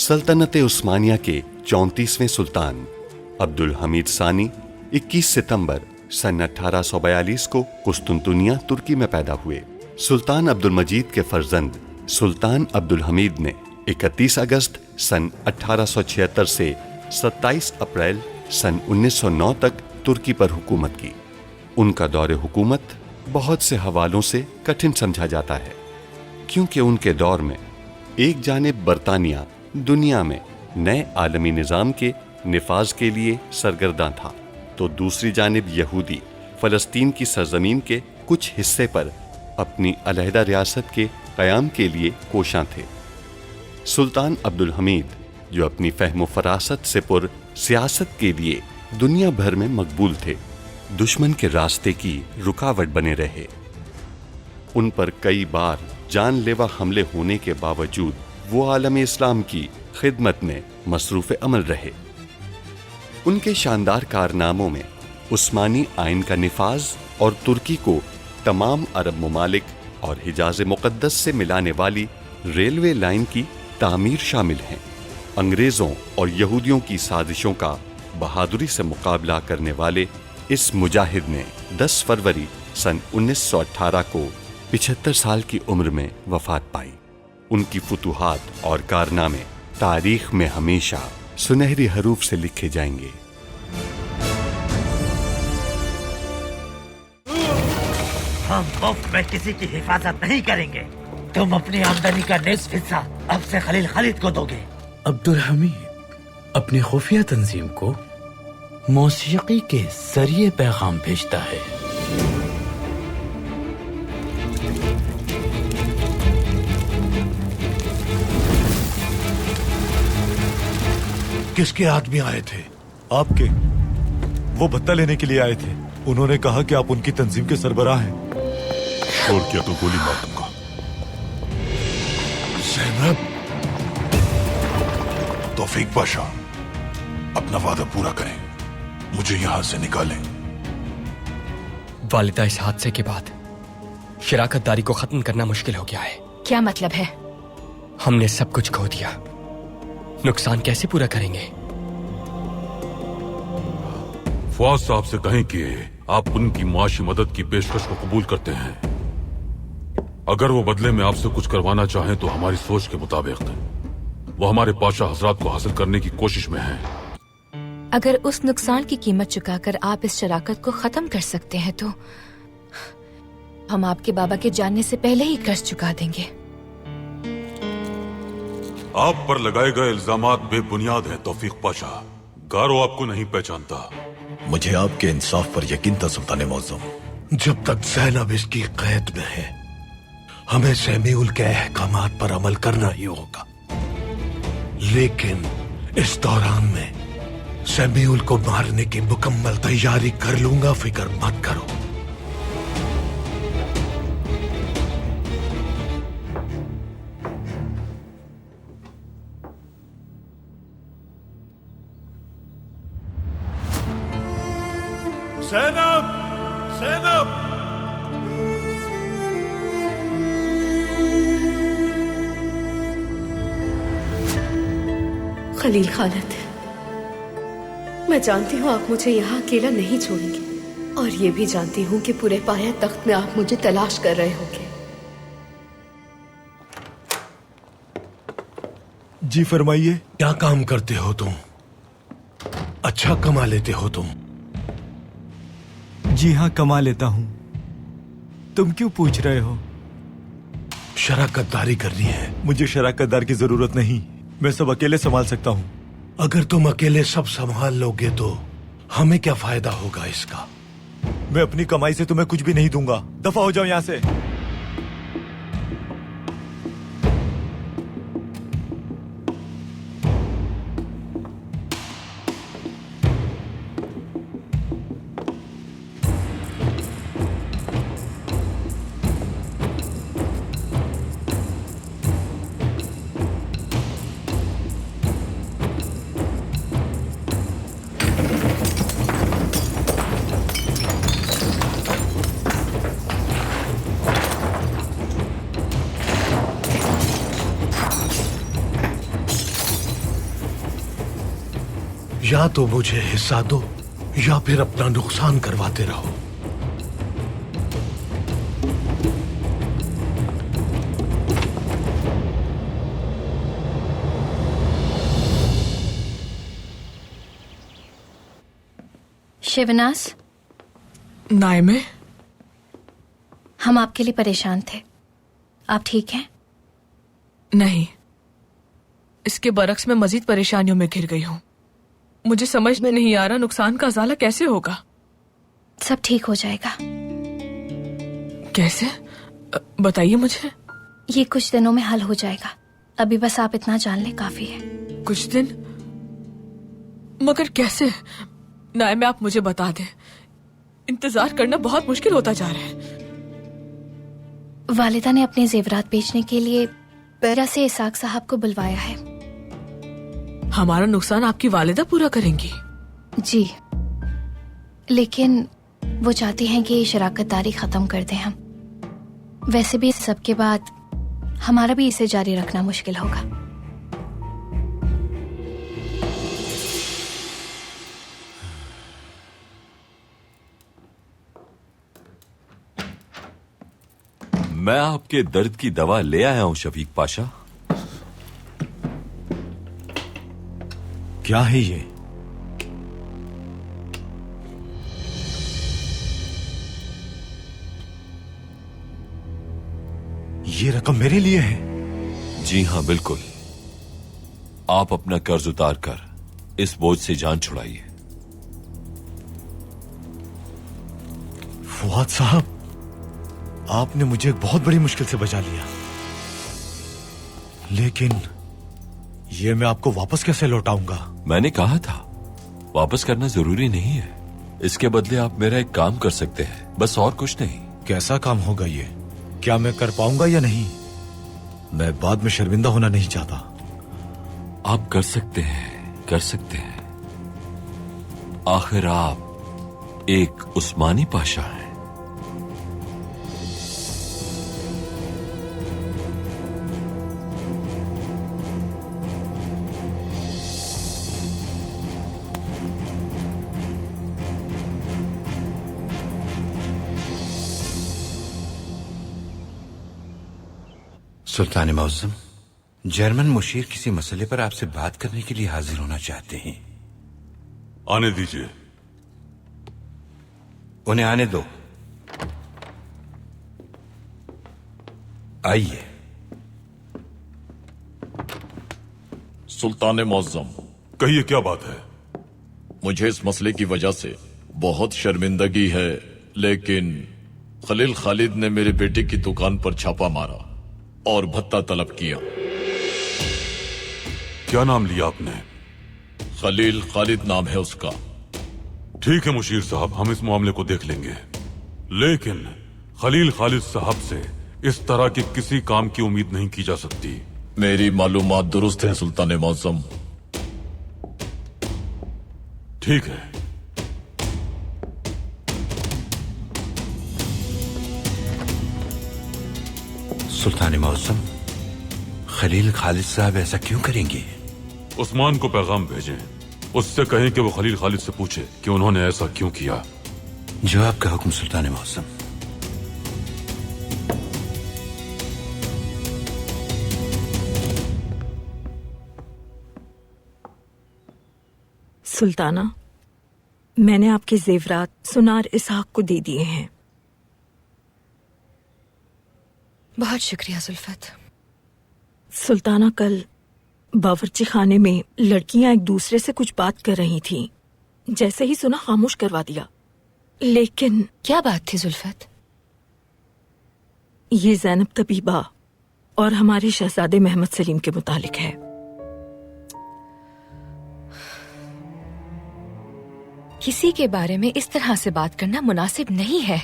सल्तनत उस्मानिया के 34वें सुल्तान अब्दुल हमीद सानी 21 सितंबर सन 1842 को कुस्तुनतुनिया तुर्की में पैदा हुए। सुल्तान अब्दुल मजीद के फर्जंद सुल्तान अब्दुल हमीद ने 31 अगस्त सन 1876 से 27 अप्रैल सन 1909 तक तुर्की पर हुकूमत की। उनका दौरे हुकूमत बहुत से हवालों से कठिन समझा जाता है, क्योंकि उनके दौर में एक जानिब बरतानिया दुनिया में नए आलमी निज़ाम के निफाज के लिए सरगर्दां था, तो दूसरी जानिब यहूदी फ़लस्तीन की सरजमीन के कुछ हिस्से पर अपनी अलहदा रियासत के क़याम के लिए कोशां थे। सुल्तान अब्दुल हमीद, जो अपनी फ़हम फ़रासत से पुर सियासत के लिए दुनिया भर में मकबूल थे, दुश्मन के रास्ते की रुकावट बने रहे। उन पर कई बार जानलेवा हमले होने के बावजूद वो आलम इस्लाम की खिदमत में मसरूफ़ अमल रहे। उनके शानदार कारनामों में उस्मानी आइन का निफाज और तुर्की को तमाम अरब ममालिक और हिजाज मुक़द्दस से मिलाने वाली रेलवे लाइन की तामीर शामिल हैं। अंग्रेज़ों और यहूदियों की साजिशों का बहादुरी से मुकाबला करने वाले इस मुजाहिद ने 10 फरवरी सन 1918 को 75 साल की उम्र में वफात पाई। उनकी फुतूहात और कारनामे तारीख में हमेशा सुनहरी हरूफ से लिखे जाएंगे। हम मुफ्त में किसी की हिफाजत नहीं करेंगे। तुम अपनी आमदनी का निस्फ हिस्सा अब से खलील खालिद को दोगे। अब्दुल हमीद अपनी खुफिया तंजीम को मौसीकी के जरिए पैगाम भेजता है। किसके आदमी आए थे? आपके। वो भत्ता लेने के लिए आए थे। उन्होंने कहा कि आप उनकी तंजीम के सरबराह हैं। शोर किया तो गोली मार दूंगा। ज़ैनब, तौफीक पाशा, अपना वादा पूरा करें, मुझे यहां से निकालें। वालिदा, इस हादसे के बाद शराकतदारी को खत्म करना मुश्किल हो गया है। क्या मतलब है? हमने सब कुछ खो दिया, नुकसान कैसे पूरा करेंगे? फवाद साहब से कहें कि आप उनकी माशी मदद की पेशकश को कबूल करते हैं। अगर वो बदले में आपसे कुछ करवाना चाहें तो हमारी सोच के मुताबिक वो हमारे पाशा हजरात को हासिल करने की कोशिश में हैं। अगर उस नुकसान की कीमत चुकाकर आप इस शराकत को खत्म कर सकते हैं तो हम आपके बाबा के जानने से पहले ही कर्ज चुका देंगे। आप पर लगाए गए इल्जामात बेबुनियाद हैं तौफीक पाशा। गारो आपको नहीं पहचानता। मुझे आपके इंसाफ पर यकीन था सुल्तान मौज़ूम। जब तक ज़ैनब इसकी कैद में है, हमें समीउल के अहकामात पर अमल करना ही होगा। लेकिन इस दौरान में समीउल को मारने की मुकम्मल तैयारी कर लूंगा, फिक्र मत करो। ज़ैनब, ज़ैनब! खलील खालिद, मैं जानती हूँ आप मुझे यहाँ अकेला नहीं छोड़ेंगे, और ये भी जानती हूँ कि पूरे पाया तख्त में आप मुझे तलाश कर रहे होंगे। जी फरमाइए। क्या काम करते हो तुम? अच्छा कमा लेते हो तुम? जी हाँ, कमा लेता हूँ। तुम क्यों पूछ रहे हो? शराकतदारी करनी है। मुझे शराकतदार की जरूरत नहीं, मैं सब अकेले संभाल सकता हूँ। अगर तुम अकेले सब संभाल लोगे तो हमें क्या फायदा होगा इसका? मैं अपनी कमाई से तुम्हें कुछ भी नहीं दूंगा। दफा हो जाओ यहाँ से। या तो मुझे हिस्सा दो या फिर अपना नुकसान करवाते रहो। शिवनास, नाइमे, हम आपके लिए परेशान थे। आप ठीक हैं? नहीं, इसके बरक्स में मजीद परेशानियों में घिर गई हूँ। मुझे समझ में नहीं आ रहा नुकसान का अजाला कैसे होगा। सब ठीक हो जाएगा। कैसे? बताइए मुझे। ये कुछ दिनों में हल हो जाएगा। अभी बस आप इतना जान ले काफी है। कुछ दिन? मगर कैसे? नाइमे, आप मुझे बता दें। इंतजार करना बहुत मुश्किल होता जा रहा है। वालिदा ने अपने जेवरात बेचने के लिए पैरा से इसाक साहब को बुलवाया है। हमारा नुकसान आपकी वालिदा पूरा करेंगी? जी, लेकिन वो चाहती हैं कि शराकतदारी खत्म कर दें हम। वैसे भी इस सब के बाद हमारा भी इसे जारी रखना मुश्किल होगा। मैं आपके दर्द की दवा ले आया हूं शफीक पाशा। क्या है ये? ये रकम मेरे लिए है? जी हां, बिल्कुल। आप अपना कर्ज उतार कर इस बोझ से जान छुड़ाइए। फुआद साहब, आपने मुझे एक बहुत बड़ी मुश्किल से बचा लिया, लेकिन ये मैं आपको वापस कैसे लौटाऊंगा? मैंने कहा था वापस करना जरूरी नहीं है। इसके बदले आप मेरा एक काम कर सकते हैं, बस और कुछ नहीं। कैसा काम होगा ये? क्या मैं कर पाऊंगा या नहीं? मैं बाद में शर्मिंदा होना नहीं चाहता। आप कर सकते हैं, कर सकते हैं। आखिर आप एक उस्मानी पाशा हैं। सुल्तान मौसम, जर्मन मुशीर किसी मसले पर आपसे बात करने के लिए हाजिर होना चाहते हैं। आने दीजिए। उन्हें आने दो। आइए। सुल्तान मौज़्ज़म, कहिए क्या बात है? मुझे इस मसले की वजह से बहुत शर्मिंदगी है, लेकिन खलील खालिद ने मेरे बेटे की दुकान पर छापा मारा और भत्ता तलब किया। क्या नाम लिया आपने? खलील खालिद नाम है उसका। ठीक है मुशीर साहब, हम इस मामले को देख लेंगे, लेकिन खलील खालिद साहब से इस तरह के किसी काम की उम्मीद नहीं की जा सकती। मेरी मालूमात दुरुस्त है सुल्तान मौज़्ज़म। ठीक है। सुल्तान मौसम, खलील खालिद साहब ऐसा क्यों करेंगे? उस्मान को पैगाम भेजें, उससे कहें कि वो खलील खालिद से पूछे कि उन्होंने ऐसा क्यों किया। जो आपका हुक्म सुल्तान मौसम। सुल्ताना, मैंने आपके जेवरात सुनार इसहाक को दे दिए हैं। बहुत शुक्रिया जुल्फत। सुल्ताना, कल बावर्ची खाने में लड़कियां एक दूसरे से कुछ बात कर रही थीं। जैसे ही सुना खामोश करवा दिया। लेकिन क्या बात थी जुल्फत? ये ज़ैनब तबीबा और हमारे शहजादे मोहम्मद सलीम के मुतालिक है। किसी के बारे में इस तरह से बात करना मुनासिब नहीं है।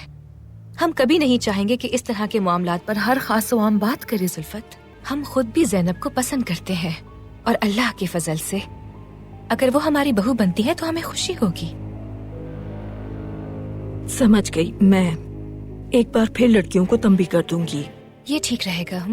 हम कभी नहीं चाहेंगे कि इस तरह के मामलात पर हर खास व आम बात करे जुल्फत। हम खुद भी ज़ैनब को पसंद करते हैं और अल्लाह के फजल से अगर वो हमारी बहू बनती है तो हमें खुशी होगी। समझ गई। मैं एक बार फिर लड़कियों को तंबी कर दूंगी। ये ठीक रहेगा।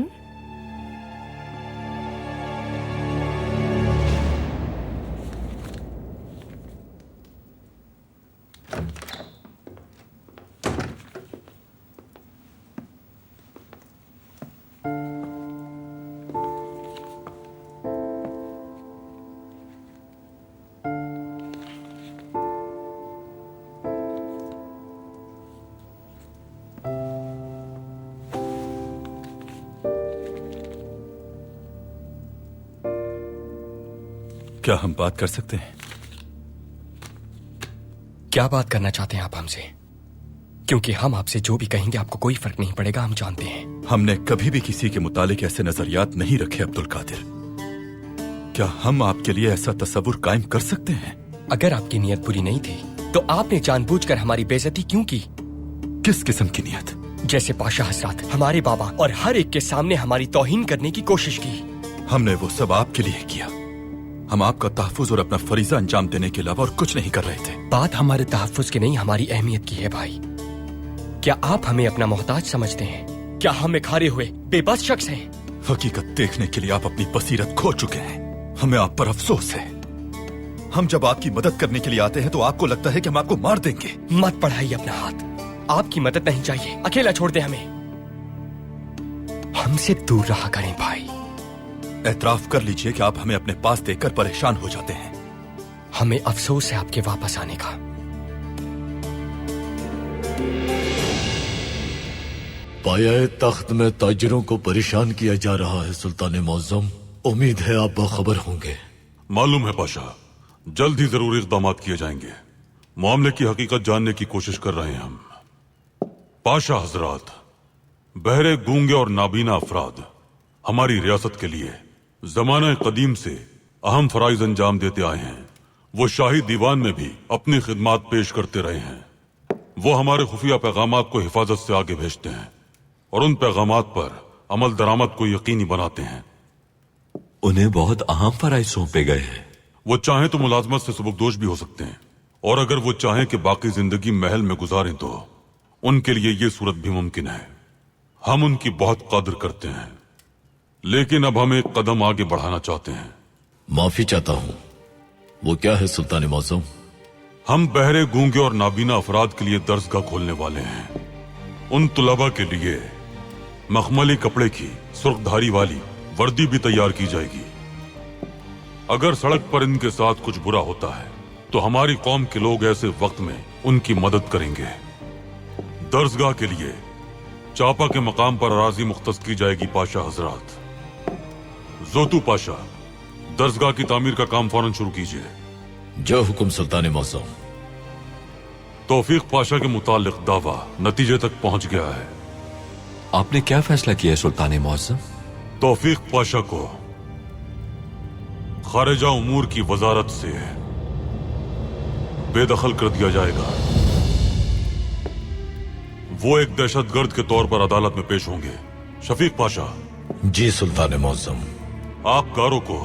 क्या हम बात कर सकते हैं? क्या बात करना चाहते हैं आप हमसे? क्योंकि हम आपसे जो भी कहेंगे आपको कोई फर्क नहीं पड़ेगा, हम जानते हैं। हमने कभी भी किसी के मुतालिक ऐसे नजरियात नहीं रखे अब्दुल कादिर। क्या हम आपके लिए ऐसा तस्वुर कायम कर सकते हैं? अगर आपकी नीयत बुरी नहीं थी तो आपने जानबूझकर हमारी बेइज्जती क्यों की? किस किस्म की नीयत? जैसे पाशा हजरात, हमारे बाबा और हर एक के सामने हमारी तौहीन करने की कोशिश की। हमने वो सब आपके लिए किया। हम आपका तहफ्फुज और अपना फरीजा अंजाम देने के अलावा और कुछ नहीं कर रहे थे। बात हमारे तहफ्फुज की नहीं, हमारी अहमियत की है भाई। क्या आप हमें अपना मोहताज समझते हैं? क्या हम एक हारे हुए बेबस शख्स हैं? हकीकत देखने के लिए आप अपनी बसीरत खो चुके हैं। हमें आप पर अफसोस है। हम जब आपकी मदद करने के लिए आते हैं तो आपको लगता है कि हम आपको मार देंगे। मत बढ़ाइए अपना हाथ, आपकी मदद नहीं चाहिए, अकेला छोड़ दे हमें। हमसे दूर रहा करें भाई। एतराफ कर लीजिए कि आप हमें अपने पास देखकर परेशान हो जाते हैं। हमें अफसोस है आपके वापस आने का। पाया तख्त में ताजिरों को परेशान किया जा रहा है सुल्तान मौज़म। उम्मीद है आप बाखबर होंगे। मालूम है पाशा, जल्द ही जरूरी इक़दाम किए जाएंगे। मामले की हकीकत जानने की कोशिश कर रहे हैं हम। पाशा हजरात, बहरे गूंगे और नाबीना अफराद हमारी रियासत के लिए जमाना कदीम से अहम फराइज अंजाम देते आए हैं। वो शाही दीवान में भी अपनी खिदमात पेश करते रहे हैं। वो हमारे खुफिया पैगामात को हिफाजत से आगे भेजते हैं और उन पैगामात पर अमल दरामद को यकीनी बनाते हैं। उन्हें बहुत अहम फराइज सौंपे गए हैं। वो चाहें तो मुलाजमत से सुबकदोश भी हो सकते हैं, और अगर वो चाहें कि बाकी जिंदगी महल में गुजारें तो उनके लिए ये सूरत भी मुमकिन है। हम उनकी बहुत कदर करते हैं, लेकिन अब हम एक कदम आगे बढ़ाना चाहते हैं। माफी चाहता हूं, वो क्या है सुल्तान मौज़म? हम बहरे गूंगे और नाबीना अफराद के लिए दर्सगाह खोलने वाले हैं। उन तुलबा के लिए मखमली कपड़े की सुर्खधारी वाली वर्दी भी तैयार की जाएगी। अगर सड़क पर इनके साथ कुछ बुरा होता है तो हमारी कौम के लोग ऐसे वक्त में उनकी मदद करेंगे। दर्सगाह के लिए चापा के मकाम पर अराजी मुख्तस की जाएगी। पाशा हजरात, जोतू पाशा, दर्सगाह की तामीर का काम फौरन शुरू कीजिए। जो हुक्म सुल्तान मौज़म। तौफीक पाशा के मुतालिक दावा नतीजे तक पहुंच गया है। आपने क्या फैसला किया है सुल्तान मौज़म? तौफीक पाशा को खारिजा उमूर की वजारत से बेदखल कर दिया जाएगा। वो एक दहशतगर्द के तौर पर अदालत में पेश होंगे। शफीक पाशा। जी सुल्तान मौज़म। आप गारों को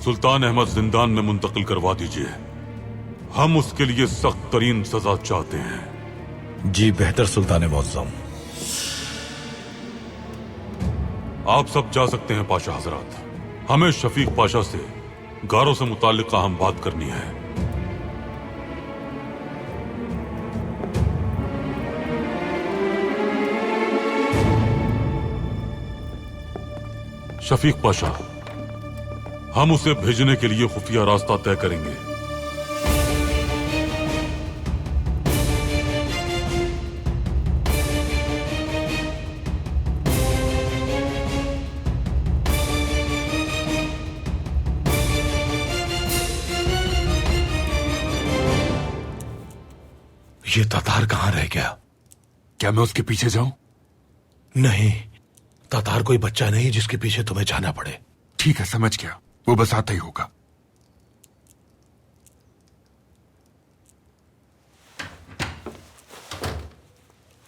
सुल्तान अहमद जिंदान में मुंतकिल करवा दीजिए। हम उसके लिए सख्त तरीन सजा चाहते हैं। जी बेहतर सुल्तान मौज़म। आप सब जा सकते हैं पाशा हजरात। हमें शफीक पाशा से गारों से मुताल्लिक अहम बात करनी है। शफीक पाशा, हम उसे भेजने के लिए खुफिया रास्ता तय करेंगे। ये तातार कहां रह गया? क्या मैं उसके पीछे जाऊं? नहीं, तातार कोई बच्चा नहीं जिसके पीछे तुम्हें जाना पड़े। ठीक है, समझ गया। वो बस आता ही होगा।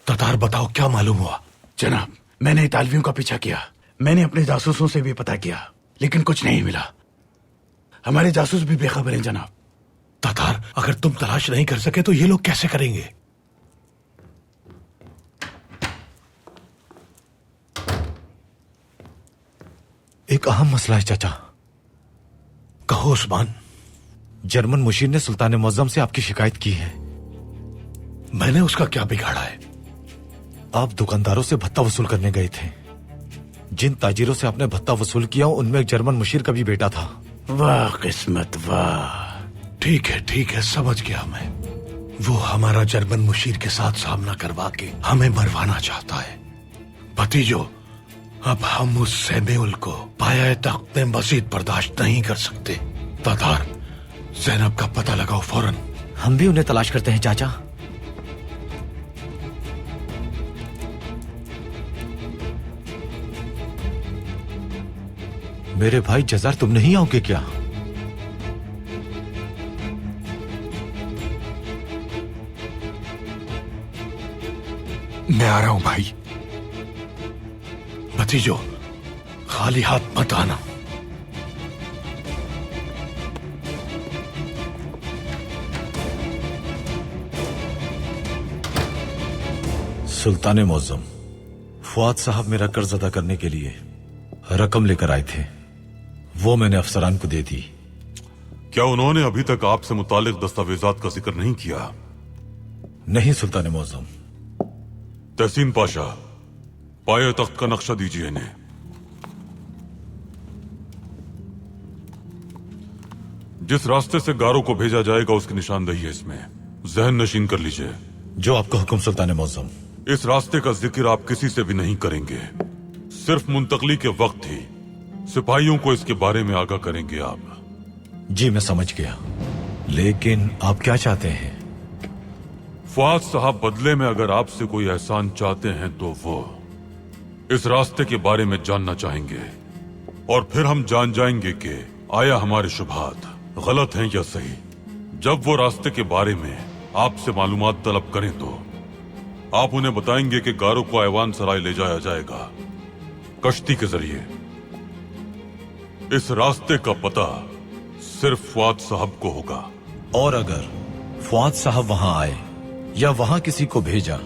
तातार बताओ, क्या मालूम हुआ? जनाब, मैंने इतालवियों का पीछा किया। मैंने अपने जासूसों से भी पता किया, लेकिन कुछ नहीं मिला। हमारे जासूस भी बेखबर हैं जनाब। तातार, अगर तुम तलाश नहीं कर सके तो ये लोग कैसे करेंगे? एक अहम मसला है चाचा। कहो उस्मान। जर्मन मुशीर ने सुल्तान मुअज्जम से आपकी शिकायत की है। मैंने उसका क्या बिगाड़ा है? आप दुकानदारों से भत्ता वसूल करने गए थे। जिन ताजिरों से आपने भत्ता वसूल किया उनमें एक जर्मन मुशीर का भी बेटा था। वाह किस्मत, वाह। ठीक है, समझ गया मैं। वो हमारा जर्मन मुशीर के साथ सामना करवा के हमें मरवाना चाहता है। भतीजो, अब हम उस सैम्यूल को पाया तख्त में मजीद बर्दाश्त नहीं कर सकते। पत्तादार जैनब का पता लगाओ फौरन। हम भी उन्हें तलाश करते हैं चाचा। मेरे भाई जजार, तुम नहीं आओगे क्या? मैं आ रहा हूं भाई। भतीजो, खाली हाथ मत आना। सुल्तान मुअज्जम, फुआद साहब मेरा कर्ज अदा करने के लिए रकम लेकर आए थे, वो मैंने अफसरान को दे दी। क्या उन्होंने अभी तक आपसे मुतालिक दस्तावेजात का जिक्र नहीं किया? नहीं सुल्तान मुअज्जम। तहसीन पाशा, पाए तख्त का नक्शा दीजिए इन्हें। जिस रास्ते से गारों को भेजा जाएगा उसकी निशानदेही है इसमें, जहन नशीन कर लीजिए। जो आपका हुक्म सुल्तान मुअज्जम। इस रास्ते का जिक्र आप किसी से भी नहीं करेंगे, सिर्फ मुंतकली के वक्त ही सिपाहियों को इसके बारे में आगाह करेंगे आप। जी मैं समझ गया, लेकिन आप क्या चाहते हैं? फुआद साहब बदले में अगर आपसे कोई एहसान चाहते हैं तो वो इस रास्ते के बारे में जानना चाहेंगे, और फिर हम जान जाएंगे कि आया हमारे शुभात गलत हैं या सही। जब वो रास्ते के बारे में आपसे मालूमात तलब करें तो आप उन्हें बताएंगे कि गारों को ऐवान सराय ले जाया जाएगा कश्ती के जरिए। इस रास्ते का पता सिर्फ फुआद साहब को होगा। और अगर फुआद साहब वहां आए या वहां किसी को भेजा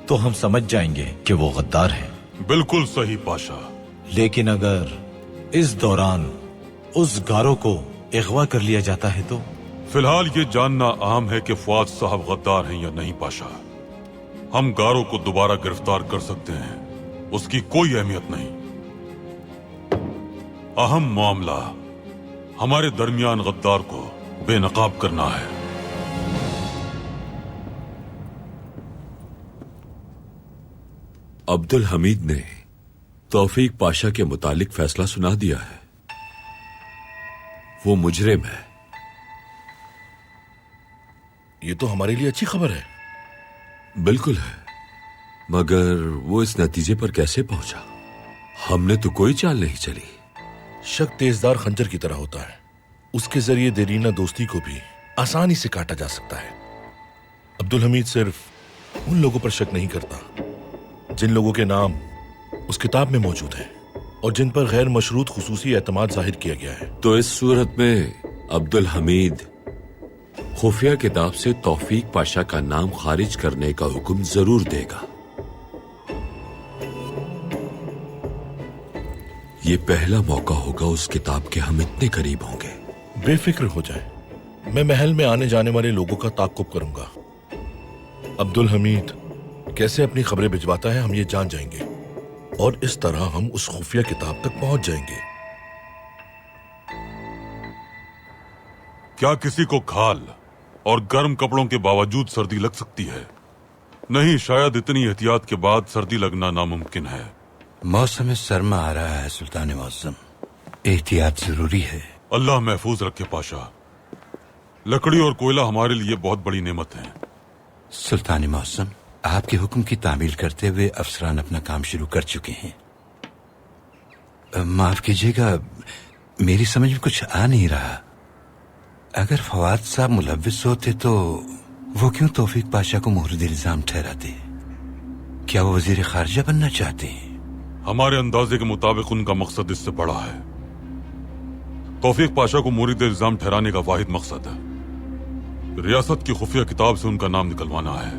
तो हम समझ जाएंगे कि वो गद्दार है। बिल्कुल सही पाशा। लेकिन अगर इस दौरान उस गारों को अगवा कर लिया जाता है तो? फिलहाल ये जानना अहम है कि फुआद साहब गद्दार हैं या नहीं पाशा। हम गारों को दोबारा गिरफ्तार कर सकते हैं, उसकी कोई अहमियत नहीं। अहम मामला हमारे दरमियान गद्दार को बेनकाब करना है। अब्दुल हमीद ने तौफीक पाशा के मुतालिक फैसला सुना दिया है। वो मुजरिम है। ये तो हमारे लिए अच्छी खबर है। बिल्कुल है, मगर वो इस नतीजे पर कैसे पहुंचा? हमने तो कोई चाल नहीं चली। शक तेजदार खंजर की तरह होता है, उसके जरिए देरीना दोस्ती को भी आसानी से काटा जा सकता है। अब्दुल हमीद सिर्फ उन लोगों पर शक नहीं करता जिन लोगों के नाम उस किताब में मौजूद है और जिन पर गैर मशरूत खुसूसी एतमाद जाहिर किया गया है। तो इस सूरत में अब्दुल हमीद खुफिया किताब से तौफीक पाशा का नाम खारिज करने का हुक्म जरूर देगा। ये पहला मौका होगा उस किताब के हम इतने करीब होंगे। बेफिक्र हो जाए, मैं महल में आने जाने वाले लोगों का ताक़ुब करूंगा। अब्दुल हमीद कैसे अपनी खबरें भिजवाता है हम ये जान जाएंगे, और इस तरह हम उस खुफिया किताब तक पहुंच जाएंगे। क्या किसी को खाल और गर्म कपड़ों के बावजूद सर्दी लग सकती है? नहीं, शायद इतनी एहतियात के बाद सर्दी लगना नामुमकिन है। मौसम सरमा आ रहा है सुल्तान मुअज्जम, एहतियात जरूरी है। अल्लाह महफूज रखे पाशा। लकड़ी और कोयला हमारे लिए बहुत बड़ी नेमत है। सुल्तान मुअज्जम, आपके हुक्म की तामील करते हुए अफसरान अपना काम शुरू कर चुके हैं। माफ कीजिएगा, मेरी समझ में कुछ आ नहीं रहा। अगर फवाद साहब मुलव्विस होते तो वो क्यों तौफीक पाशा को मोहरद इल्जाम ठहराते? क्या वो वजीर खारजा बनना चाहते हैं? हमारे अंदाजे के मुताबिक उनका मकसद इससे बड़ा है। तौफीक पाशा को मोहरद इल्जाम ठहराने का वाहिद मकसद है रियासत की खुफिया किताब से उनका नाम निकलवाना है।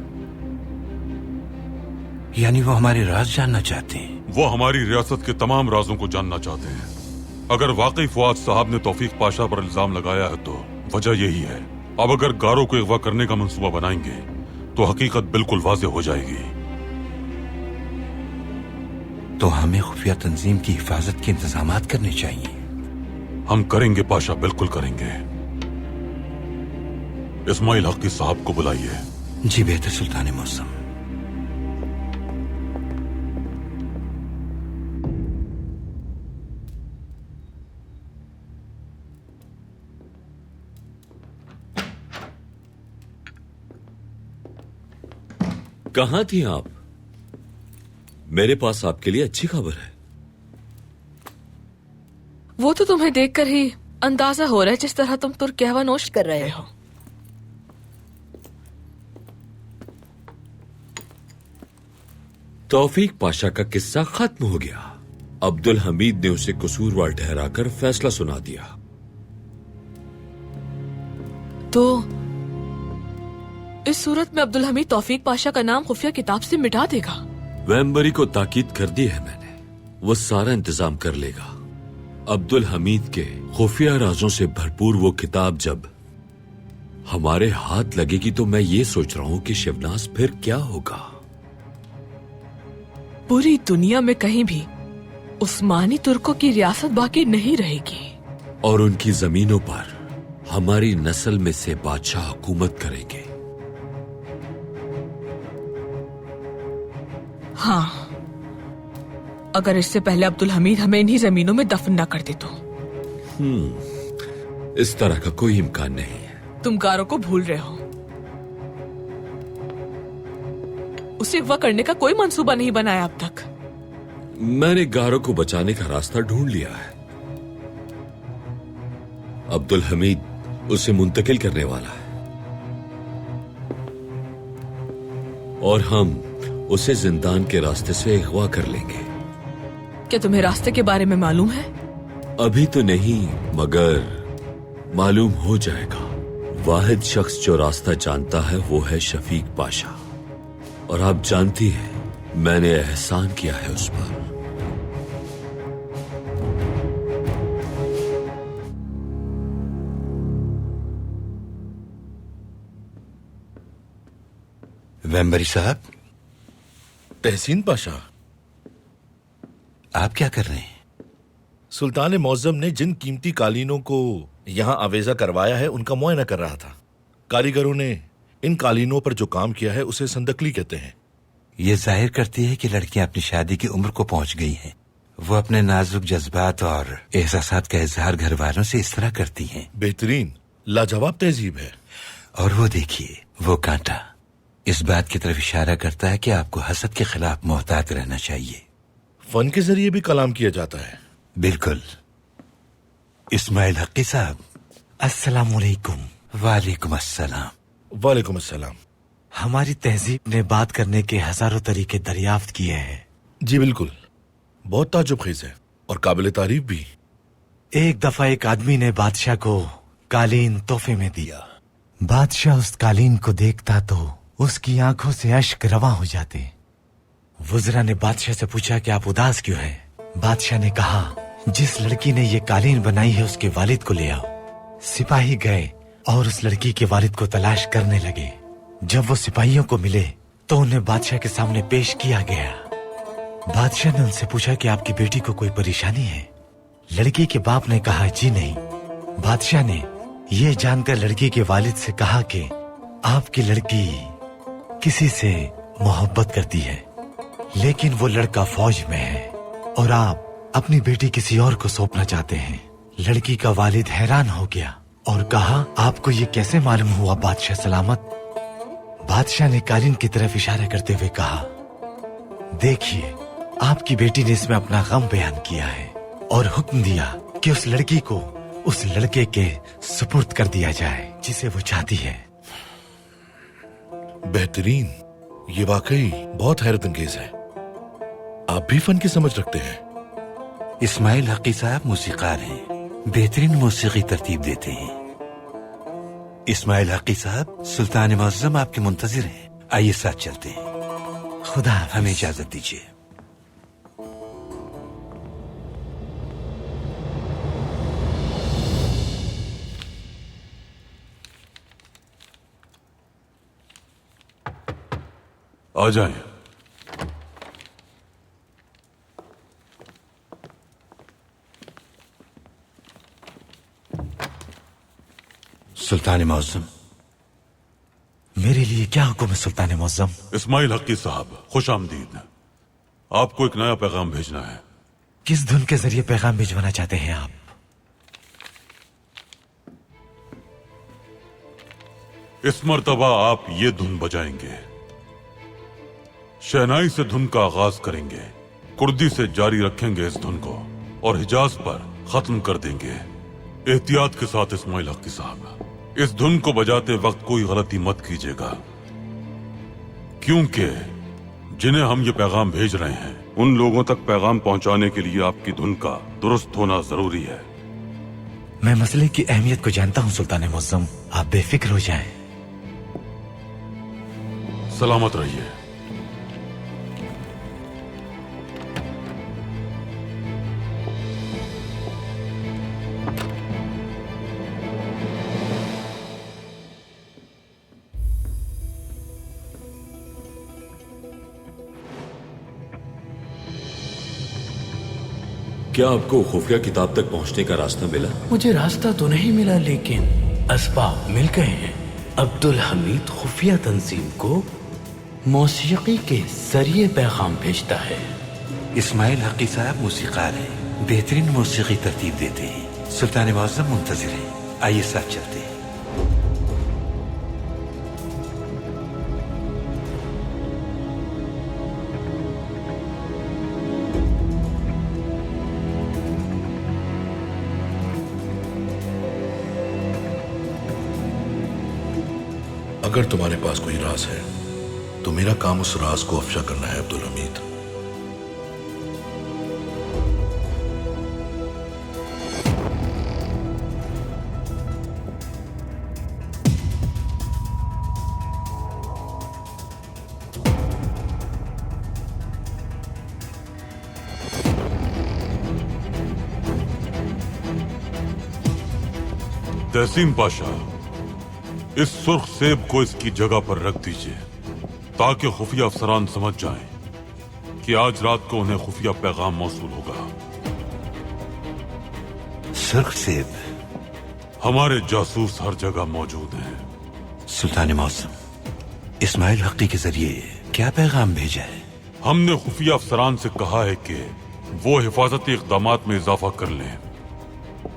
यानी वो हमारे राज जानना चाहते हैं? वो हमारी रियासत के तमाम राजों को जानना चाहते हैं। अगर वाकई फुआद साहब ने तौफीक पाशा पर इल्जाम लगाया है तो वजह यही है। अब अगर गारों को अगवा करने का मंसूबा बनाएंगे तो हकीकत बिल्कुल वाज़ेह हो जाएगी। तो हमें खुफिया तंजीम की हिफाजत के इंतजामात करने चाहिए। हम करेंगे पाशा, बिल्कुल करेंगे। इस्माइल हकी साहब को बुलाइए। जी बेहतर सुल्तान मुअज्जम। कहाँ थी आप? मेरे पास आपके लिए अच्छी खबर है। वो तो तुम्हें देखकर ही अंदाजा हो रहा है जिस तरह तुम तुर्क नोश कर रहे हो। तौफीक पाशा का किस्सा खत्म हो गया। अब्दुल हमीद ने उसे कसूरवार ठहराकर फैसला सुना दिया। तो इस सूरत में अब्दुल हमीद तौफीक पाशा का नाम खुफिया किताब से मिटा देगा। वैम्बरी को ताकीद कर दी है मैंने, वो सारा इंतजाम कर लेगा। अब्दुल हमीद के खुफिया राजों से भरपूर वो किताब जब हमारे हाथ लगेगी तो मैं ये सोच रहा हूं कि शिवनाज फिर क्या होगा। पूरी दुनिया में कहीं भी उस्मानी तुर्कों की रियासत बाकी नहीं रहेगी और उनकी जमीनों पर हमारी नस्ल में से बादशाह हुकूमत करेंगे। हाँ, अगर इससे पहले अब्दुल हमीद हमें इन्हीं जमीनों में दफन न कर दे तो। इस तरह का कोई इम्कान नहीं है। तुम गारों को भूल रहे हो। उसे अगवा करने का कोई मंसूबा नहीं बनाया अब तक। मैंने गारों को बचाने का रास्ता ढूंढ लिया है। अब्दुल हमीद उसे मुंतकिल करने वाला है और हम उसे जिंदान के रास्ते से अगवा कर लेंगे। क्या तुम्हें रास्ते के बारे में मालूम है? अभी तो नहीं, मगर मालूम हो जाएगा। वाहिद शख्स जो रास्ता जानता है वो है शफीक पाशा, और आप जानती हैं मैंने एहसान किया है उस पर। वैम्बरी साहब। तहसीन पाशा, आप क्या कर रहे हैं? सुल्तान मौज़म ने जिन कीमती कालीनों को यहाँ आवेजा करवाया है उनका मुआयना कर रहा था। कारीगरों ने इन कालीनों पर जो काम किया है उसे संदकली कहते हैं। ये जाहिर करती है कि लड़कियां अपनी शादी की उम्र को पहुंच गई हैं। वो अपने नाजुक जज्बात और एहसासात का इजहार घर वालों से इस तरह करती हैं। बेहतरीन, लाजवाब तहजीब है। और वो देखिए, वो कांटा इस बात की तरफ इशारा करता है कि आपको हसद के खिलाफ मोहतात रहना चाहिए। फन के जरिए भी कलाम किया जाता है। बिल्कुल। इस्माइल हक्की साहब, अस्सलाम वालेकुम। वालेकुम अस्सलाम। वालेकुम अस्सलाम। हमारी तहजीब ने बात करने के हजारों तरीके दरियाफ्त किए हैं। जी बिल्कुल, बहुत ताज्जुब-खेज है और काबिल तारीफ भी। एक दफा एक आदमी ने बादशाह को कालीन तोहफे में दिया। बादशाह उस कालीन को देखता तो उसकी आंखों से अश्क रवा हो जाते। वज़रा ने बादशाह से पूछा कि आप उदास क्यों हैं? बादशाह ने कहा, जिस लड़की ने ये कालीन बनाई है उसके वालिद को ले आओ। सिपाही गए और उस लड़की के वालिद को तलाश करने लगे। जब वो सिपाहियों को मिले तो उन्हें बादशाह के सामने पेश किया गया। बादशाह ने उनसे पूछा कि आपकी बेटी को कोई परेशानी है? लड़की के बाप ने कहा, जी नहीं। बादशाह ने ये जानकर लड़की के वालिद से कहा कि आपकी लड़की किसी से मोहब्बत करती है, लेकिन वो लड़का फौज में है और आप अपनी बेटी किसी और को सौंपना चाहते हैं। लड़की का वालिद हैरान हो गया और कहा, आपको ये कैसे मालूम हुआ बादशाह सलामत? बादशाह ने कालीन की तरफ इशारा करते हुए कहा, देखिए, आपकी बेटी ने इसमें अपना गम बयान किया है और हुक्म दिया कि उस लड़की को उस लड़के के सुपुर्द कर दिया जाए जिसे वो चाहती है। बेहतरीन, ये वाकई बहुत हैरत अंगेज है। आप भी फन की समझ रखते हैं। इस्माइल हक्की साहब मूसीकार हैं, बेहतरीन मौसीकी तरतीब देते हैं। इस्माइल हक्की साहब, सुल्तान मुअज्जम आपके मुंतजिर हैं। आइए साथ चलते हैं। खुदा हमें इजाजत दीजिए। आ जाएं। सुल्तान मुअज्जम। मेरे लिए क्या हुक्म है सुल्तान मुअज्जम? इस्माइल हक्की साहब, खुश आमदीद। आपको एक नया पैगाम भेजना है। किस धुन के जरिए पैगाम भिजवाना चाहते हैं आप? इस मर्तबा आप ये धुन बजाएंगे। शहनाई से धुन का आगाज करेंगे, कुर्दी से जारी रखेंगे इस धुन को और हिजाज पर खत्म कर देंगे। एहतियात के साथ इस्माइल हक्की साहब, इस धुन को बजाते वक्त कोई गलती मत कीजिएगा, क्योंकि जिन्हें हम ये पैगाम भेज रहे हैं उन लोगों तक पैगाम पहुंचाने के लिए आपकी धुन का दुरुस्त होना जरूरी है। मैं मसले की अहमियत को जानता हूँ सुल्तान मुअज्जम, आप बेफिक्र हो जाएं। सलामत रहिए। क्या आपको खुफिया किताब तक पहुंचने का रास्ता मिला? मुझे रास्ता तो नहीं मिला, लेकिन असबाब मिल गए हैं। अब्दुल हमीद खुफिया तंजीम को मौसीकी के जरिए पैगाम भेजता है। इस्माइल हक्की साहब मौसीकार हैं, बेहतरीन मौसीकी तरतीब देते हैं। सुल्तान मुअज्जम मुंतजिर हैं, आइए साथ चलते हैं। अगर तुम्हारे पास कोई राज है तो मेरा काम उस राज को अफशा करना है अब्दुल हमीद। तहसीन पाशा, इस सुर्ख सेब को इसकी जगह पर रख दीजिए ताकि खुफिया अफसरान समझ जाएं कि आज रात को उन्हें खुफिया पैगाम मौसूल होगा। सुर्ख सेब? हमारे जासूस हर जगह मौजूद हैं। सुल्तान मुअज्जम, इस्माइल हक्की के जरिए क्या पैगाम भेजा है? हमने खुफिया अफसरान से कहा है कि वो हिफाजती इक़दामात में इजाफा कर लें,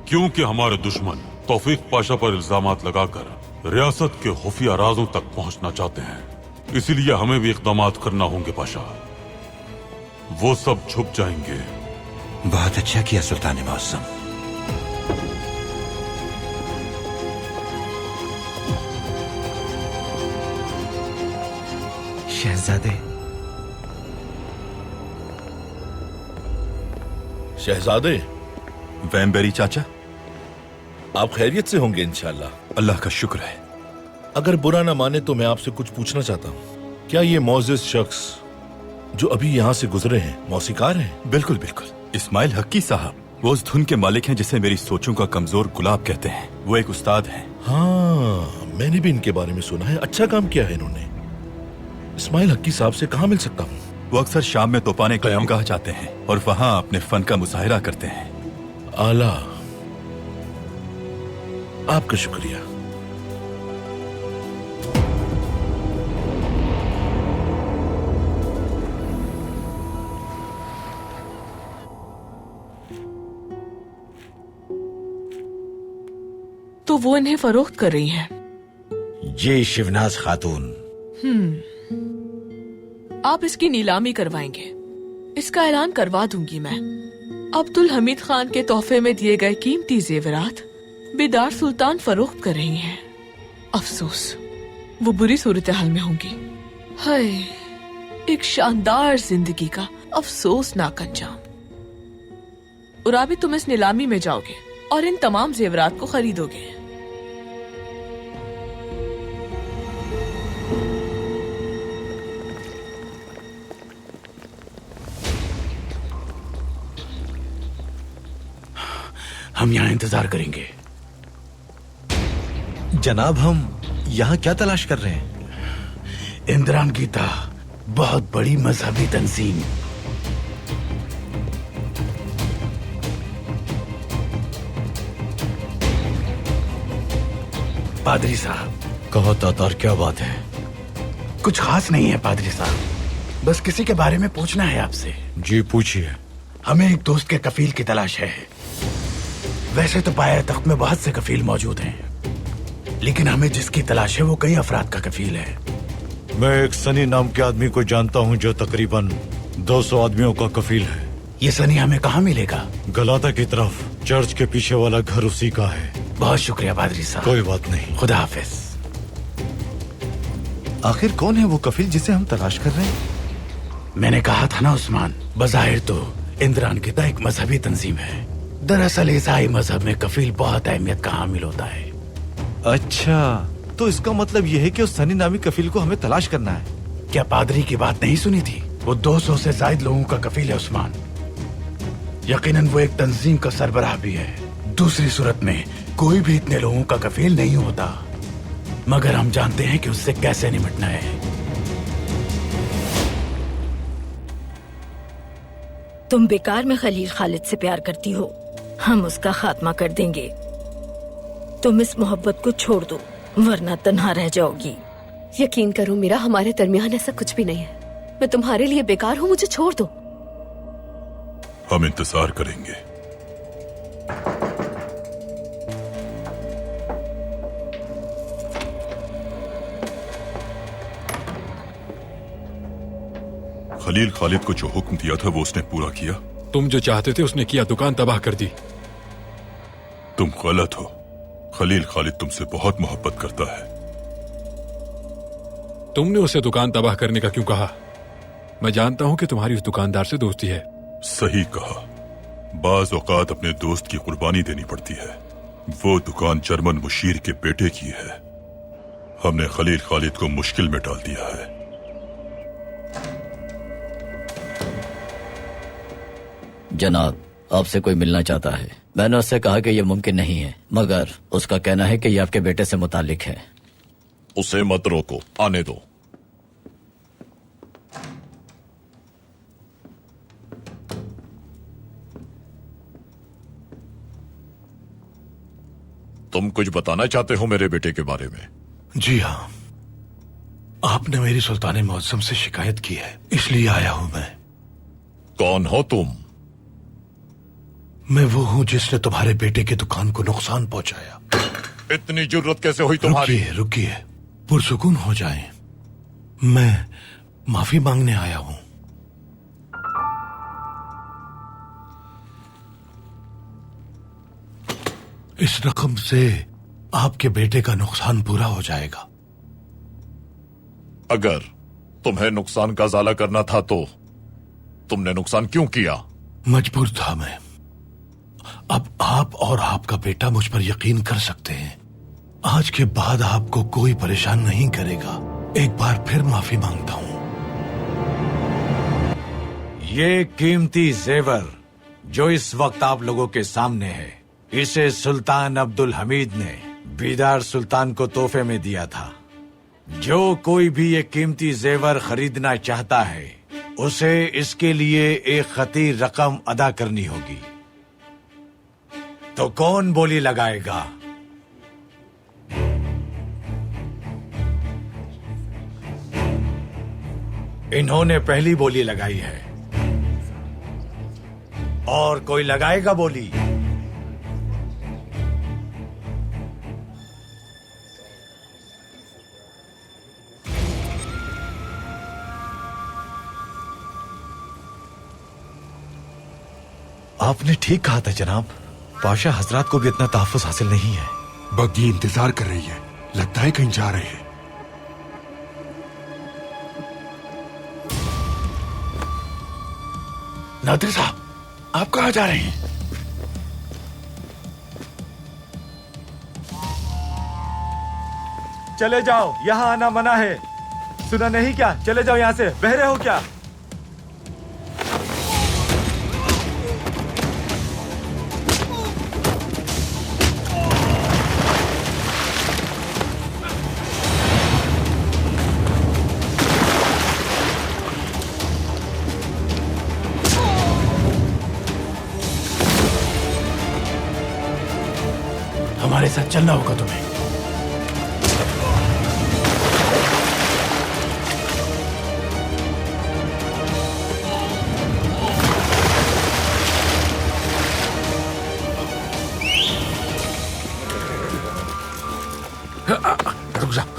क्योंकि हमारे दुश्मन तौफीक पाशा पर इल्जामात लगाकर रियासत के खुफिया राजों तक पहुंचना चाहते हैं। इसीलिए हमें भी इक़दामात करना होंगे पाशा, वो सब छुप जाएंगे। बहुत अच्छा किया सुल्तान मुअज्जम। शहजादे। शहजादे? वैम्बेरी चाचा, आप खैरियत से होंगे इंशाल्लाह। अल्लाह का शुक्र है। अगर बुरा ना माने तो मैं आपसे कुछ पूछना चाहता हूँ। क्या ये मौजिज़ शख्स जो अभी यहाँ से गुजरे हैं मौसीकार हैं? बिल्कुल बिल्कुल, इस्माइल हक्की साहब वो उस धुन के मालिक हैं जिसे मेरी सोचों का कमजोर गुलाब कहते हैं। वो एक उस्ताद हैं। हाँ, मैंने भी इनके बारे में सुना है। अच्छा काम किया है इन्होंने। इस्माइल हक्की साहब से कहाँ मिल सकता हूँ? वो अक्सर शाम में तोपाने क़यामगाह जाते हैं और वहाँ अपने फन का मुजाहिरा करते हैं। आला, आपका शुक्रिया। तो वो इन्हें फरोख्त कर रही हैं। ये शिवनाज खातून। आप इसकी नीलामी करवाएंगे? इसका ऐलान करवा दूंगी मैं। अब्दुल हमीद खान के तोहफे में दिए गए कीमती जेवरात बेदार सुल्तान फरोख्त कर रही हैं। अफसोस, वो बुरी सूरत हाल में होंगी। हाय, एक शानदार जिंदगी का अफसोसनाक अंजाम। और अभी तुम इस नीलामी में जाओगे और इन तमाम जेवरात को खरीदोगे। हम यहाँ इंतजार करेंगे। जनाब, हम यहाँ क्या तलाश कर रहे हैं? इंद्रान गीता बहुत बड़ी मजहबी तंजीम। पादरी साहब। कहो तातार, क्या बात है? कुछ खास नहीं है पादरी साहब, बस किसी के बारे में पूछना है आपसे। जी पूछिए। हमें एक दोस्त के कफील की तलाश है। वैसे तो पाया तख्त में बहुत से कफील मौजूद हैं, लेकिन हमें जिसकी तलाश है वो कई अफराद का कफील है। मैं एक सनी नाम के आदमी को जानता हूँ जो तकरीबन 200 आदमियों का कफील है। ये सनी हमें कहाँ मिलेगा? गलाता की तरफ चर्च के पीछे वाला घर उसी का है। बहुत शुक्रिया पादरी साहब। कोई बात नहीं। खुदा हाफिज। आखिर कौन है वो कफील जिसे हम तलाश कर रहे हैं? मैंने कहा था ना उस्मान, बज़ाहिर तो इंद्रान किता एक मजहबी तंजीम है, दरअसल ईसाई मजहब में कफील बहुत अहमियत का हामिल होता है। अच्छा, तो इसका मतलब यह है कि उस सनी नामी कफील को हमें तलाश करना है। क्या पादरी की बात नहीं सुनी थी? वो 200 से ज्यादा लोगों का कफील है उस्मान। यकीनन वो एक तंजीम का सरबराह भी है। दूसरी सूरत में कोई भी इतने लोगों का कफील नहीं होता, मगर हम जानते हैं कि उससे कैसे निपटना है। तुम बेकार में खलील खालिद से प्यार करती हो, हम उसका खात्मा कर देंगे। तुम इस मोहब्बत को छोड़ दो वरना तन्हा रह जाओगी। यकीन करो मेरा, हमारे दरमियान ऐसा कुछ भी नहीं है। मैं तुम्हारे लिए बेकार हूँ, मुझे छोड़ दो। हम इंतजार करेंगे। खलील खालिद को जो हुक्म दिया था वो उसने पूरा किया। तुम जो चाहते थे उसने किया, दुकान तबाह कर दी। तुम गलत हो। खलील खालिद तुमसे बहुत मोहब्बत करता है। तुमने उसे दुकान तबाह करने का क्यों कहा? मैं जानता हूं कि तुम्हारी उस दुकानदार से दोस्ती है। सही कहा। बाज औकात अपने दोस्त की कुर्बानी देनी पड़ती है। वो दुकान जर्मन मुशीर के बेटे की है। हमने खलील खालिद को मुश्किल में डाल दिया है। जनाब, आपसे कोई मिलना चाहता है। मैंने उससे कहा कि यह मुमकिन नहीं है, मगर उसका कहना है कि यह आपके बेटे से मुतालिक है। उसे मत रोको, आने दो। तुम कुछ बताना चाहते हो मेरे बेटे के बारे में? जी हाँ, आपने मेरी सुल्तान मौसम से शिकायत की है, इसलिए आया हूं मैं। कौन हो तुम? मैं वो हूं जिसने तुम्हारे बेटे की दुकान को नुकसान पहुंचाया। इतनी जुर्रत कैसे हुई तुम्हारी? रुकिए रुकिए, पुरसुकून हो जाएं। मैं माफी मांगने आया हूं। इस रकम से आपके बेटे का नुकसान पूरा हो जाएगा। अगर तुम्हें नुकसान का ज़ाला करना था तो तुमने नुकसान क्यों किया? मजबूर था मैं। अब आप और आपका बेटा मुझ पर यकीन कर सकते हैं। आज के बाद आपको कोई परेशान नहीं करेगा। एक बार फिर माफी मांगता हूं। ये कीमती जेवर जो इस वक्त आप लोगों के सामने है, इसे सुल्तान अब्दुल हमीद ने बीदार सुल्तान को तोहफे में दिया था। जो कोई भी ये कीमती जेवर खरीदना चाहता है, उसे इसके लिए एक खती रकम अदा करनी होगी। तो कौन बोली लगाएगा? इन्होंने पहली बोली लगाई है। और कोई लगाएगा बोली? आपने ठीक कहा था जनाब, पाशा हजरात को भी इतना तहफ्फुज़ हासिल नहीं है। बग्गी इंतजार कर रही है, लगता है कहीं जा रहे हैं। नादिर साहब, आप कहाँ जा रहे हैं? चले जाओ, यहाँ आना मना है। सुना नहीं क्या? चले जाओ यहाँ से। बहरे हो क्या? हमारे साथ चलना होगा तुम्हें।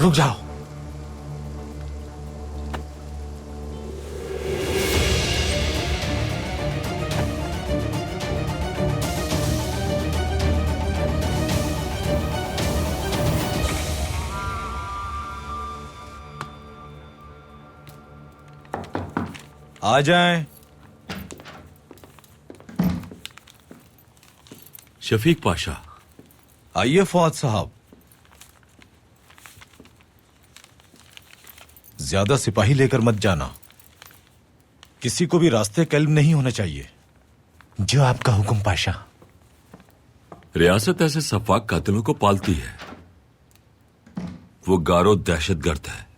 रुक जाओ। आ जाएं। शफीक पाशा। आइए फौज साहब। ज्यादा सिपाही लेकर मत जाना, किसी को भी रास्ते कल्ब नहीं होना चाहिए। जो आपका हुक्म पाशा। रियासत ऐसे सफाक कातिलों को पालती है। वो गारो दहशतगर्द है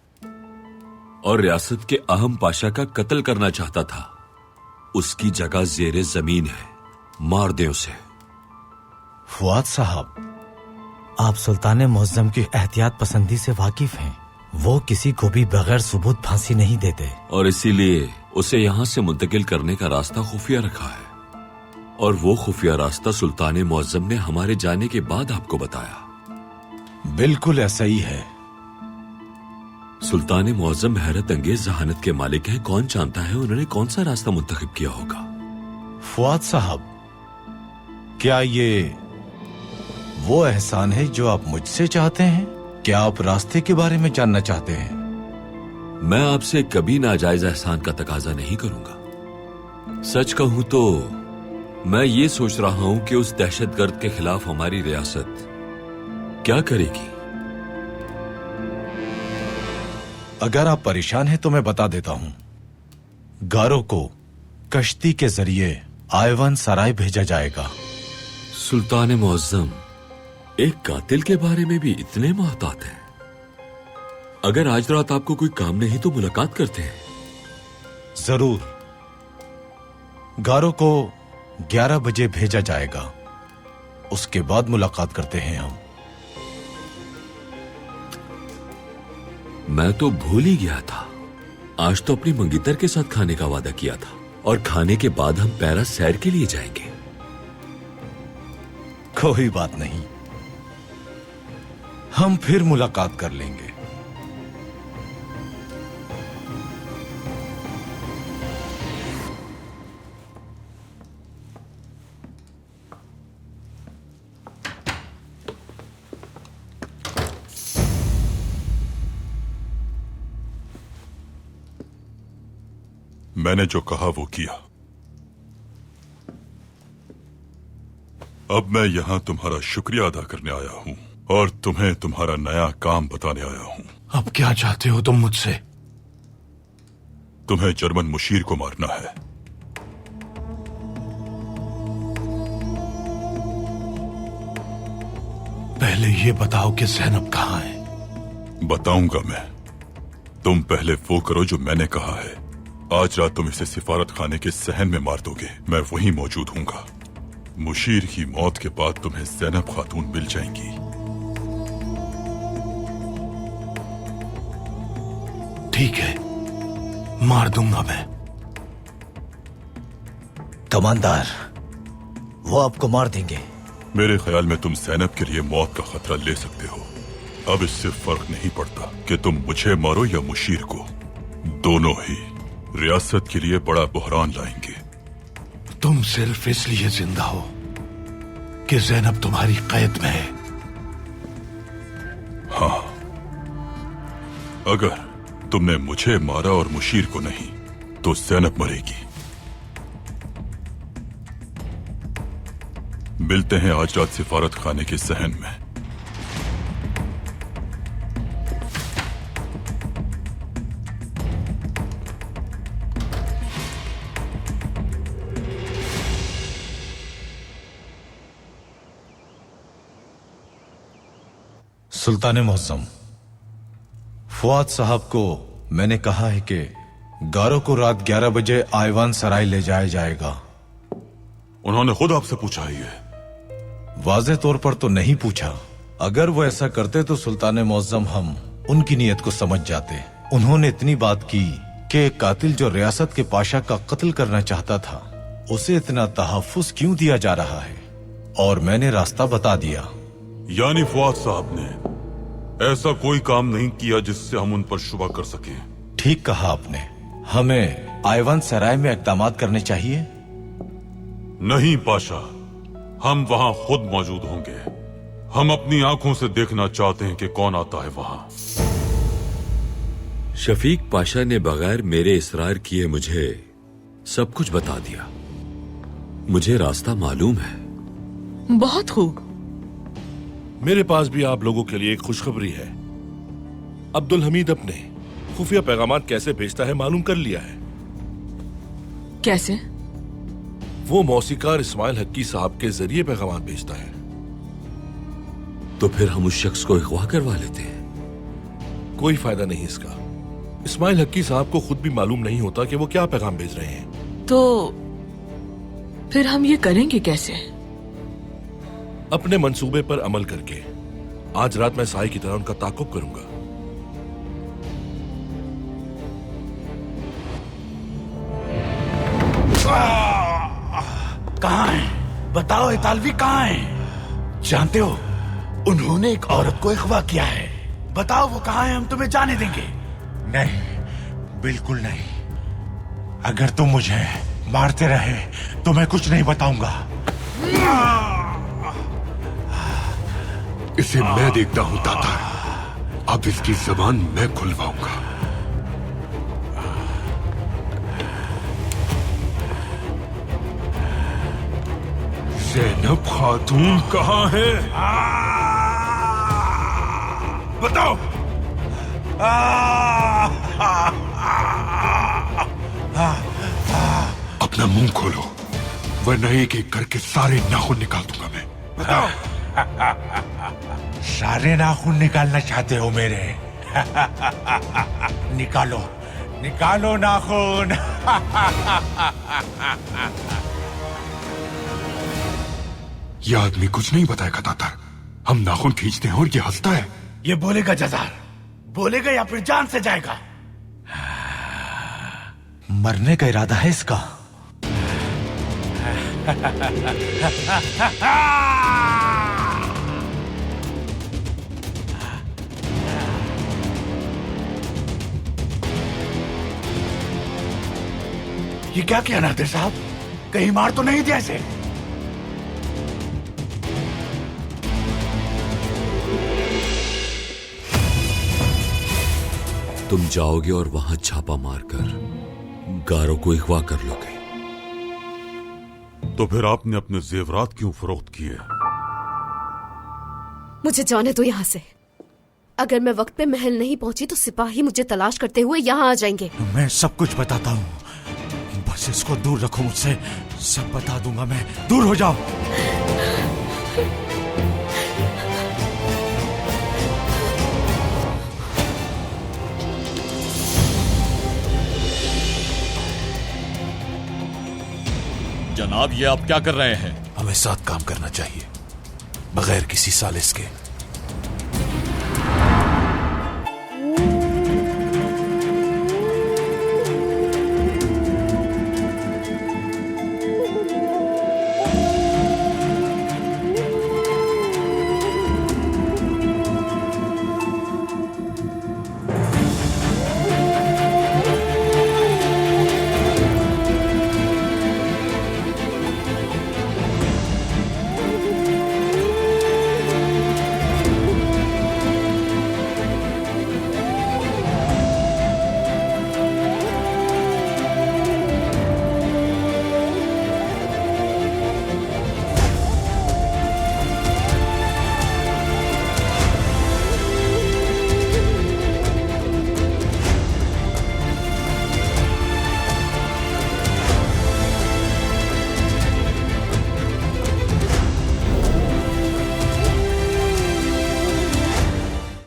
और रियासत के अहम पाशा का कत्ल करना चाहता था। उसकी जगह जेरे जमीन है, मार दे उसे। फुआद साहब, आप सुल्तान मुअज्जम की एहतियात पसंदी से वाकिफ हैं। वो किसी को भी बगैर सबूत फांसी नहीं देते, और इसीलिए उसे यहां से मुंतकिल करने का रास्ता खुफिया रखा है। और वो खुफिया रास्ता सुल्तान मुअज्जम ने हमारे जाने के बाद आपको बताया। बिल्कुल ऐसा ही है। सुल्तान मुअज्जम हैरत अंगेज जहानत के मालिक हैं। कौन जानता है उन्होंने कौन सा रास्ता मुंतखब किया होगा। फुआद साहब, क्या ये वो एहसान है जो आप मुझसे चाहते हैं? क्या आप रास्ते के बारे में जानना चाहते हैं? मैं आपसे कभी नाजायज एहसान का तकाजा नहीं करूंगा। सच कहूं तो मैं ये सोच रहा हूं कि उस दहशतगर्द के खिलाफ हमारी रियासत क्या करेगी। अगर आप परेशान हैं तो मैं बता देता हूं। गारो को कश्ती के जरिए आयवन सराय भेजा जाएगा। सुल्तान मुअज्जम एक कातिल के बारे में भी इतने मोहतात हैं। अगर आज रात आपको कोई काम नहीं तो मुलाकात करते हैं। जरूर। गारो को 11 बजे भेजा जाएगा, उसके बाद मुलाकात करते हैं हम। मैं तो भूल ही गया था। आज तो अपनी मंगीतर के साथ खाने का वादा किया था, और खाने के बाद हम पैरा सैर के लिए जाएंगे। कोई बात नहीं, हम फिर मुलाकात कर लेंगे। मैंने जो कहा वो किया। अब मैं यहां तुम्हारा शुक्रिया अदा करने आया हूं और तुम्हें तुम्हारा नया काम बताने आया हूं। अब क्या चाहते हो तुम मुझसे? तुम्हें जर्मन मुशीर को मारना है। पहले ये बताओ कि ज़ैनब कहाँ है? बताऊंगा मैं। तुम पहले वो करो जो मैंने कहा है। आज रात तुम इसे सिफारत खाने के सहन में मार दोगे। मैं वहीं मौजूद हूंगा। मुशीर की मौत के बाद तुम्हें ज़ैनब खातून मिल जाएंगी। ठीक है, मार दूंगा मैं। कमांडर, वो आपको मार देंगे। मेरे ख्याल में तुम ज़ैनब के लिए मौत का खतरा ले सकते हो। अब इससे फर्क नहीं पड़ता कि तुम मुझे मारो या मुशीर को। दोनों ही रियासत के लिए बड़ा बुहरान लाएंगे। तुम सिर्फ इसलिए जिंदा हो कि ज़ैनब तुम्हारी कैद में है। हाँ, अगर तुमने मुझे मारा और मुशीर को नहीं तो ज़ैनब मरेगी। मिलते हैं आज रात सिफारत खाने के सहन में। सुल्तान मुअज्जम, फुआद साहब को मैंने कहा है कि गारो को रात 11 बजे आयवान सराय ले जाया जाएगा। उन्होंने खुद आपसे पूछा है ये? वाज़े तौर पर तो नहीं पूछा। अगर वो ऐसा करते तो सुल्तान मुअज्जम हम उनकी नीयत को समझ जाते। उन्होंने इतनी बात की कि कातिल जो रियासत के पाशा का कत्ल करना चाहता था उसे इतना तहफ्फुज क्यों दिया जा रहा है, और मैंने रास्ता बता दिया। यानी फुआद साहब ने ऐसा कोई काम नहीं किया जिससे हम उन पर शुबा कर सके। ठीक कहा आपने। हमें आयवन सराय में इक़दामात करने चाहिए। नहीं पाशा, हम वहां खुद मौजूद होंगे। हम अपनी आंखों से देखना चाहते हैं कि कौन आता है वहां। शफीक पाशा ने बगैर मेरे इसरार किए मुझे सब कुछ बता दिया। मुझे रास्ता मालूम है। बहुत खूब। मेरे पास भी आप लोगों के लिए एक खुशखबरी है। अब्दुल हमीद अपने खुफिया पैगामात कैसे भेजता है मालूम कर लिया है। कैसे? वो मौसीकार इस्माइल हक्की साहब के जरिए पैगामात भेजता है। तो फिर हम उस शख्स को अगवा करवा लेते हैं। कोई फायदा नहीं इसका। इस्माइल हक्की साहब को खुद भी मालूम नहीं होता कि वो क्या पैगाम भेज रहे हैं। तो फिर हम ये करेंगे कैसे? अपने मंसूबे पर अमल करके आज रात मैं साई की तरह उनका ताक़ुब करूंगा। कहाँ है? बताओ इतालवी कहाँ है? जानते हो उन्होंने एक औरत को अगवा किया है। बताओ वो कहाँ है, हम तुम्हें जाने देंगे। नहीं, बिल्कुल नहीं। अगर तुम मुझे मारते रहे तो मैं कुछ नहीं बताऊंगा। इसे मैं देखता हूं ताता। अब इसकी जबान मैं खुलवाऊंगा। ज़ैनब खातून कहाँ है? बताओ। अपना मुंह खोलो वरना एक एक करके सारे नाखून निकाल दूंगा मैं। बताओ। सारे नाखून निकालना चाहते हो मेरे? निकालो, निकालो नाखून। यह आदमी कुछ नहीं बताएगा ताता। हम नाखून खींचते हैं और ये हंसता है। ये बोलेगा जजार, बोलेगा या फिर जान से जाएगा? मरने का इरादा है इसका। ये क्या किया नादिर साहब? कहीं मार तो नहीं दिया इसे? तुम जाओगे और वहां छापा मारकर गारों को अगवा कर लोगे। तो फिर आपने अपने जेवरात क्यों फरोख्त किए? मुझे जाने दो यहाँ से। अगर मैं वक्त पे महल नहीं पहुंची तो सिपाही मुझे तलाश करते हुए यहाँ आ जाएंगे। मैं सब कुछ बताता हूँ, बस इसको दूर रखो मुझसे। सब बता दूंगा मैं। दूर हो जाओ। जनाब, ये आप क्या कर रहे हैं? हमें साथ काम करना चाहिए बगैर किसी सालिस के।